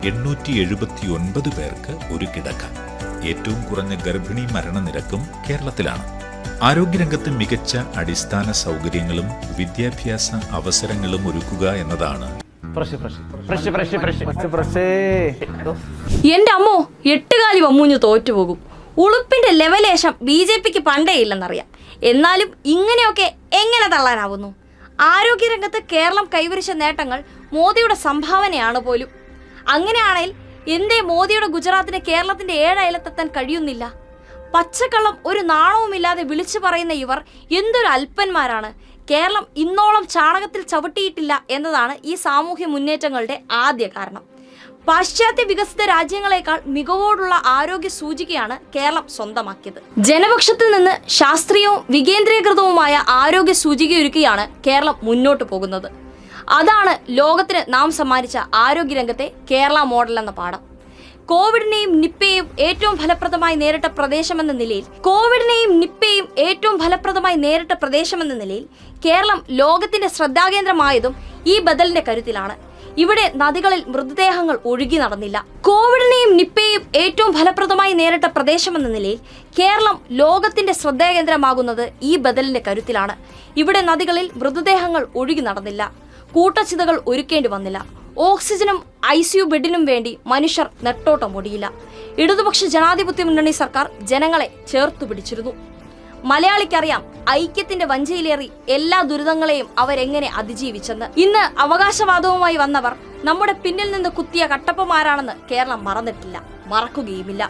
879 പേർക്ക് ഒരു കിടക്ക. ഏറ്റവും കുറഞ്ഞ ഗർഭിണി മരണനിരക്കും കേരളത്തിലാണ്. ആരോഗ്യരംഗത്ത് മികച്ച അടിസ്ഥാന സൗകര്യങ്ങളും വിദ്യാഭ്യാസ അവസരങ്ങളും ഒരുക്കുക എന്നതാണ്. എന്റെ അമ്മോ, 8 കാലി വമ്മൂഞ്ഞ് തോറ്റുപോകും. ഉളുപ്പിന്റെ ലെവലേശം BJPക്ക് പണ്ടേ ഇല്ലെന്നറിയാം. എന്നാലും ഇങ്ങനെയൊക്കെ എങ്ങനെ തള്ളാനാവുന്നു? ആരോഗ്യരംഗത്ത് കേരളം കൈവരിച്ച നേട്ടങ്ങൾ മോദിയുടെ സംഭാവനയാണ് പോലും. അങ്ങനെയാണെങ്കിൽ എന്തേ മോദിയുടെ ഗുജറാത്തിന് കേരളത്തിന്റെ 7 അയലത്തെത്താൻ കഴിയുന്നില്ല? പച്ചക്കള്ളം ഒരു നാണവുമില്ലാതെ വിളിച്ചു പറയുന്ന ഇവർ എന്തൊരു അല്പന്മാരാണ്. കേരളം ഇന്നോളം ചാണകത്തിൽ ചവിട്ടിയിട്ടില്ല എന്നതാണ് ഈ സാമൂഹ്യ മുന്നേറ്റങ്ങളുടെ ആദ്യ കാരണം. പാശ്ചാത്യ വികസിത രാജ്യങ്ങളെക്കാൾ മികവോടുള്ള ആരോഗ്യ സൂചികയാണ് കേരളം സ്വന്തമാക്കിയത്. ജനപക്ഷത്തിൽ നിന്ന് ശാസ്ത്രീയവും വികേന്ദ്രീകൃതവുമായ ആരോഗ്യ സൂചികയൊരുക്കിയാണ് കേരളം മുന്നോട്ട് പോകുന്നത്. അതാണ് ലോകത്തിന് നാം സമ്മാനിച്ച ആരോഗ്യരംഗത്തെ കേരള മോഡൽ എന്ന പാഠം. കോവിഡിനെയും നിപ്പയെയും ഏറ്റവും ഫലപ്രദമായി നേരിട്ട പ്രദേശമെന്ന നിലയിൽ കേരളം ലോകത്തിന്റെ ശ്രദ്ധാകേന്ദ്രമായതും ഈ ബദലിന്റെ കരുത്തിലാണ്. ഇവിടെ നദികളിൽ മൃതദേഹങ്ങൾ ഒഴുകി നടന്നില്ല. കോവിഡിനെയും നിപ്പയെയും ഏറ്റവും ഫലപ്രദമായി നേരിട്ട പ്രദേശമെന്ന നിലയിൽ കേരളം ലോകത്തിന്റെ ശ്രദ്ധാകേന്ദ്രമാകുന്നത് ഈ ബദലിന്റെ കരുത്തിലാണ്. ഇവിടെ നദികളിൽ മൃതദേഹങ്ങൾ ഒഴുകി നടന്നില്ല. കൂട്ടച്ചിതകൾ ഒരുക്കേണ്ടി വന്നില്ല. ഓക്സിജനും ICU ബെഡിനും വേണ്ടി മനുഷ്യർ നെട്ടോട്ടം ഓടിയില്ല. ഇടതുപക്ഷ ജനാധിപത്യ മുന്നണി സർക്കാർ ജനങ്ങളെ ചേർത്തു പിടിച്ചിരുന്നു. മലയാളിക്കറിയാം ഐക്യത്തിന്റെ വഞ്ചിയിലേറി എല്ലാ ദുരിതങ്ങളെയും അവരെങ്ങനെ അതിജീവിച്ചെന്ന്. ഇന്ന് അവകാശവാദവുമായി വന്നവർ നമ്മുടെ പിന്നിൽ നിന്ന് കുത്തിയ കട്ടപ്പമാരാണെന്ന് കേരളം മറന്നിട്ടില്ല, മറക്കുകയുമില്ല.